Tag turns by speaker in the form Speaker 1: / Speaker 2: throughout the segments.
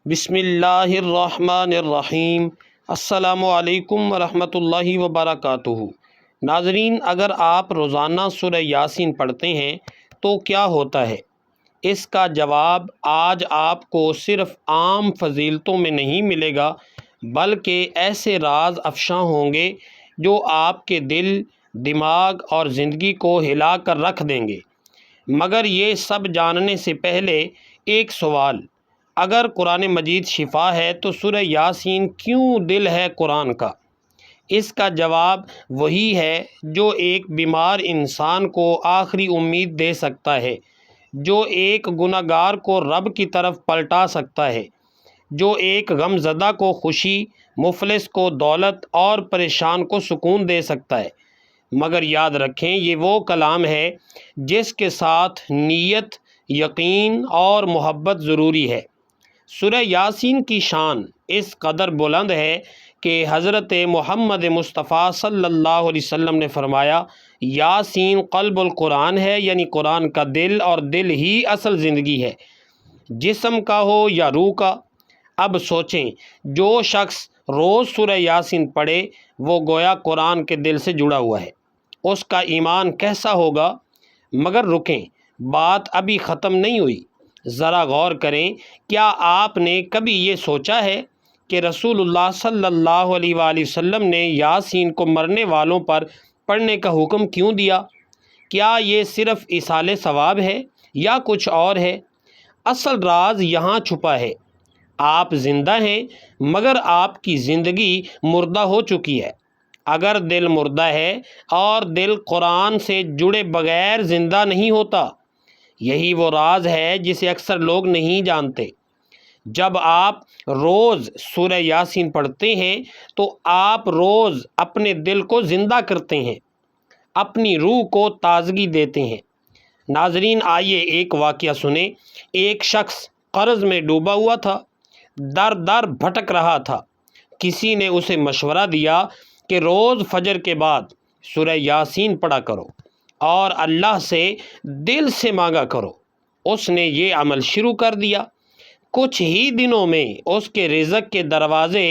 Speaker 1: بسم اللہ الرحمن الرحیم۔ السلام علیکم ورحمۃ اللہ وبرکاتہ۔ ناظرین، اگر آپ روزانہ سورہ یاسین پڑھتے ہیں تو کیا ہوتا ہے؟ اس کا جواب آج آپ کو صرف عام فضیلتوں میں نہیں ملے گا، بلکہ ایسے راز افشاں ہوں گے جو آپ کے دل، دماغ اور زندگی کو ہلا کر رکھ دیں گے۔ مگر یہ سب جاننے سے پہلے ایک سوال: اگر قرآن مجید شفا ہے تو سورہ یاسین کیوں دل ہے قرآن کا؟ اس کا جواب وہی ہے جو ایک بیمار انسان کو آخری امید دے سکتا ہے، جو ایک گناہ گار کو رب کی طرف پلٹا سکتا ہے، جو ایک غم زدہ کو خوشی، مفلس کو دولت اور پریشان کو سکون دے سکتا ہے۔ مگر یاد رکھیں، یہ وہ کلام ہے جس کے ساتھ نیت، یقین اور محبت ضروری ہے۔ سورہ یاسین کی شان اس قدر بلند ہے کہ حضرت محمد مصطفیٰ صلی اللہ علیہ وسلم نے فرمایا، یاسین قلب القرآن ہے، یعنی قرآن کا دل، اور دل ہی اصل زندگی ہے، جسم کا ہو یا روح کا۔ اب سوچیں، جو شخص روز سورہ یاسین پڑھے وہ گویا قرآن کے دل سے جڑا ہوا ہے۔ اس کا ایمان کیسا ہوگا؟ مگر رکیں، بات ابھی ختم نہیں ہوئی۔ ذرا غور کریں، کیا آپ نے کبھی یہ سوچا ہے کہ رسول اللہ صلی اللہ علیہ وآلہ وسلم نے یاسین کو مرنے والوں پر پڑھنے کا حکم کیوں دیا؟ کیا یہ صرف ایصال ثواب ہے یا کچھ اور ہے؟ اصل راز یہاں چھپا ہے۔ آپ زندہ ہیں، مگر آپ کی زندگی مردہ ہو چکی ہے۔ اگر دل مردہ ہے اور دل قرآن سے جڑے بغیر زندہ نہیں ہوتا۔ یہی وہ راز ہے جسے اکثر لوگ نہیں جانتے۔ جب آپ روز سورہ یاسین پڑھتے ہیں تو آپ روز اپنے دل کو زندہ کرتے ہیں، اپنی روح کو تازگی دیتے ہیں۔ ناظرین، آئیے ایک واقعہ سنیں۔ ایک شخص قرض میں ڈوبا ہوا تھا، در در بھٹک رہا تھا۔ کسی نے اسے مشورہ دیا کہ روز فجر کے بعد سورہ یاسین پڑھا کرو اور اللہ سے دل سے مانگا کرو۔ اس نے یہ عمل شروع کر دیا۔ کچھ ہی دنوں میں اس کے رزق کے دروازے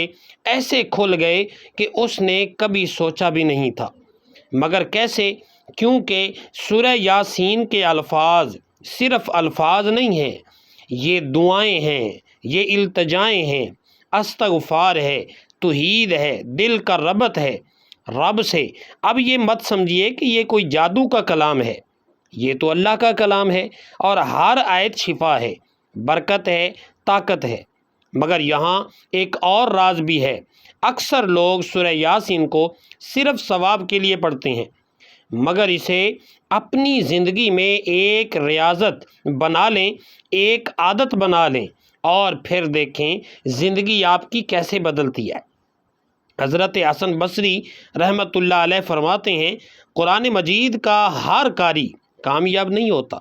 Speaker 1: ایسے کھل گئے کہ اس نے کبھی سوچا بھی نہیں تھا۔ مگر کیسے؟ کیونکہ سورہ یاسین کے الفاظ صرف الفاظ نہیں ہیں، یہ دعائیں ہیں، یہ التجائیں ہیں، استغفار ہے، توحید ہے، دل کا ربط ہے رب سے۔ اب یہ مت سمجھیے کہ یہ کوئی جادو کا کلام ہے، یہ تو اللہ کا کلام ہے، اور ہر آیت شفا ہے، برکت ہے، طاقت ہے۔ مگر یہاں ایک اور راز بھی ہے۔ اکثر لوگ سورہ یاسین کو صرف ثواب کے لیے پڑھتے ہیں، مگر اسے اپنی زندگی میں ایک ریاضت بنا لیں، ایک عادت بنا لیں، اور پھر دیکھیں زندگی آپ کی کیسے بدلتی ہے۔ حضرت حسن بصری رحمۃ اللہ علیہ فرماتے ہیں، قرآن مجید کا ہر قاری کامیاب نہیں ہوتا،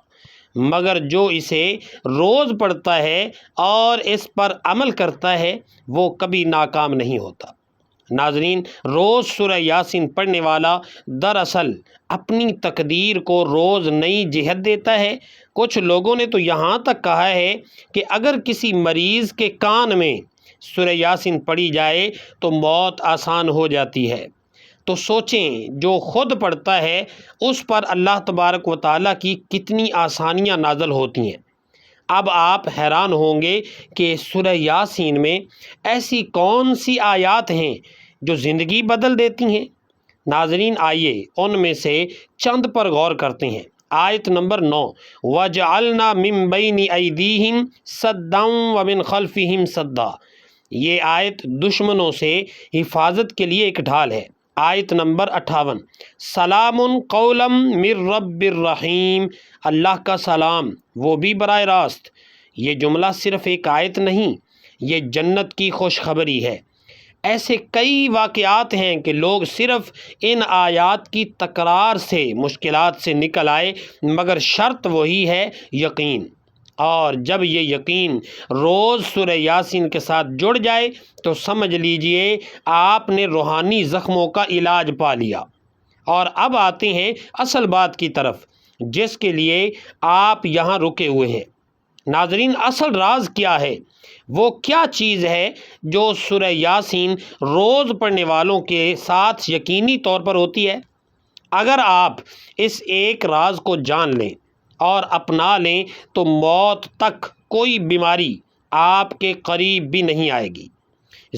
Speaker 1: مگر جو اسے روز پڑھتا ہے اور اس پر عمل کرتا ہے وہ کبھی ناکام نہیں ہوتا۔ ناظرین، روز سورہ یاسین پڑھنے والا دراصل اپنی تقدیر کو روز نئی جہت دیتا ہے۔ کچھ لوگوں نے تو یہاں تک کہا ہے کہ اگر کسی مریض کے کان میں سورہ یاسین پڑھی جائے تو موت آسان ہو جاتی ہے۔ تو سوچیں، جو خود پڑھتا ہے اس پر اللہ تبارک و تعالیٰ کی کتنی آسانیاں نازل ہوتی ہیں۔ اب آپ حیران ہوں گے کہ سورہ یاسین میں ایسی کون سی آیات ہیں جو زندگی بدل دیتی ہیں؟ ناظرین، آئیے ان میں سے چند پر غور کرتے ہیں۔ آیت نمبر 9، وَجَعَلْنَا مِن بَيْنِ أَيْدِيهِمْ سَدًّا وَمِنْ خَلْفِهِمْ سَدًّا۔ یہ آیت دشمنوں سے حفاظت کے لیے ایک ڈھال ہے۔ آیت نمبر 58، سلام قولا من رب الرحیم۔ اللہ کا سلام، وہ بھی براہ راست۔ یہ جملہ صرف ایک آیت نہیں، یہ جنت کی خوشخبری ہے۔ ایسے کئی واقعات ہیں کہ لوگ صرف ان آیات کی تکرار سے مشکلات سے نکل آئے، مگر شرط وہی ہے، یقین۔ اور جب یہ یقین روز سورہ یاسین کے ساتھ جڑ جائے تو سمجھ لیجئے آپ نے روحانی زخموں کا علاج پا لیا۔ اور اب آتے ہیں اصل بات کی طرف، جس کے لیے آپ یہاں رکے ہوئے ہیں۔ ناظرین، اصل راز کیا ہے؟ وہ کیا چیز ہے جو سورہ یاسین روز پڑھنے والوں کے ساتھ یقینی طور پر ہوتی ہے؟ اگر آپ اس ایک راز کو جان لیں اور اپنا لیں تو موت تک کوئی بیماری آپ کے قریب بھی نہیں آئے گی۔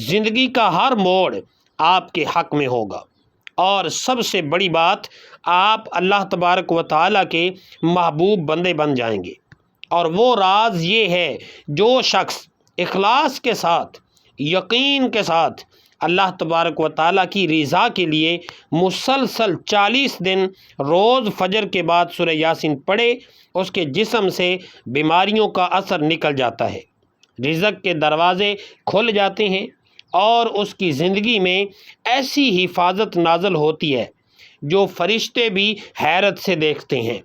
Speaker 1: زندگی کا ہر موڑ آپ کے حق میں ہوگا، اور سب سے بڑی بات، آپ اللہ تبارک و تعالیٰ کے محبوب بندے بن جائیں گے۔ اور وہ راز یہ ہے، جو شخص اخلاص کے ساتھ، یقین کے ساتھ اللہ تبارک و تعالیٰ کی رضا کے لیے مسلسل 40 دن روز فجر کے بعد سورہ یاسین پڑھے، اس کے جسم سے بیماریوں کا اثر نکل جاتا ہے، رزق کے دروازے کھل جاتے ہیں، اور اس کی زندگی میں ایسی حفاظت نازل ہوتی ہے جو فرشتے بھی حیرت سے دیکھتے ہیں۔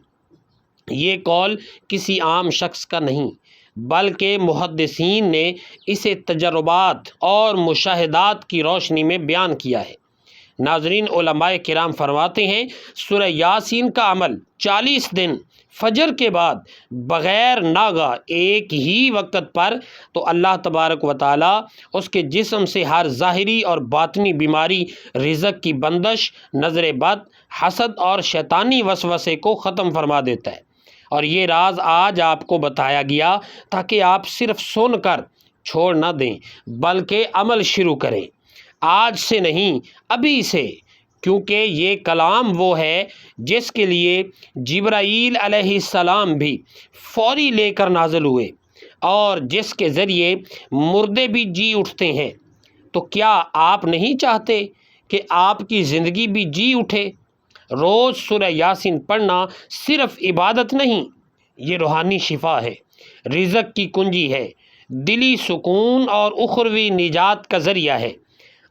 Speaker 1: یہ قول کسی عام شخص کا نہیں، بلکہ محدثین نے اسے تجربات اور مشاہدات کی روشنی میں بیان کیا ہے۔ ناظرین، علماء کرام فرماتے ہیں، سورہ یاسین کا عمل 40 دن فجر کے بعد بغیر ناغہ ایک ہی وقت پر، تو اللہ تبارک و تعالیٰ اس کے جسم سے ہر ظاہری اور باطنی بیماری، رزق کی بندش، نظر بد، حسد اور شیطانی وسوسے کو ختم فرما دیتا ہے۔ اور یہ راز آج آپ کو بتایا گیا تاکہ آپ صرف سن کر چھوڑ نہ دیں، بلکہ عمل شروع کریں، آج سے نہیں، ابھی سے، کیونکہ یہ کلام وہ ہے جس کے لیے جبرائیل علیہ السلام بھی فوری لے کر نازل ہوئے، اور جس کے ذریعے مردے بھی جی اٹھتے ہیں۔ تو کیا آپ نہیں چاہتے کہ آپ کی زندگی بھی جی اٹھے؟ روز سورہ یاسین پڑھنا صرف عبادت نہیں، یہ روحانی شفا ہے، رزق کی کنجی ہے، دلی سکون اور اخروی نجات کا ذریعہ ہے۔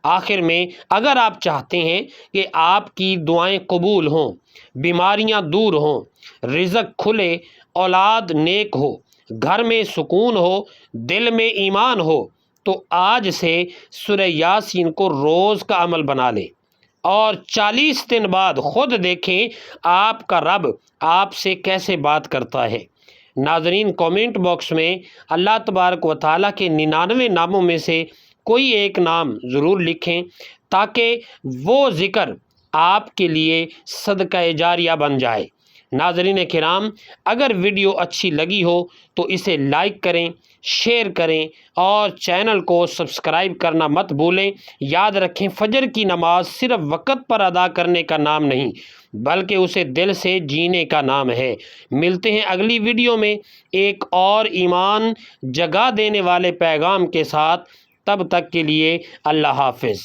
Speaker 1: آخر میں، اگر آپ چاہتے ہیں کہ آپ کی دعائیں قبول ہوں، بیماریاں دور ہوں، رزق کھلے، اولاد نیک ہو، گھر میں سکون ہو، دل میں ایمان ہو، تو آج سے سورہ یاسین کو روز کا عمل بنا لیں، اور 40 دن بعد خود دیکھیں آپ کا رب آپ سے کیسے بات کرتا ہے۔ ناظرین، کومنٹ باکس میں اللہ تبارک و تعالیٰ کے 99 ناموں میں سے کوئی ایک نام ضرور لکھیں، تاکہ وہ ذکر آپ کے لیے صدقہ جاریہ بن جائے۔ ناظرین کرام، اگر ویڈیو اچھی لگی ہو تو اسے لائک کریں، شیئر کریں، اور چینل کو سبسکرائب کرنا مت بھولیں۔ یاد رکھیں، فجر کی نماز صرف وقت پر ادا کرنے کا نام نہیں، بلکہ اسے دل سے جینے کا نام ہے۔ ملتے ہیں اگلی ویڈیو میں ایک اور ایمان جگا دینے والے پیغام کے ساتھ، تب تک کے لیے اللہ حافظ۔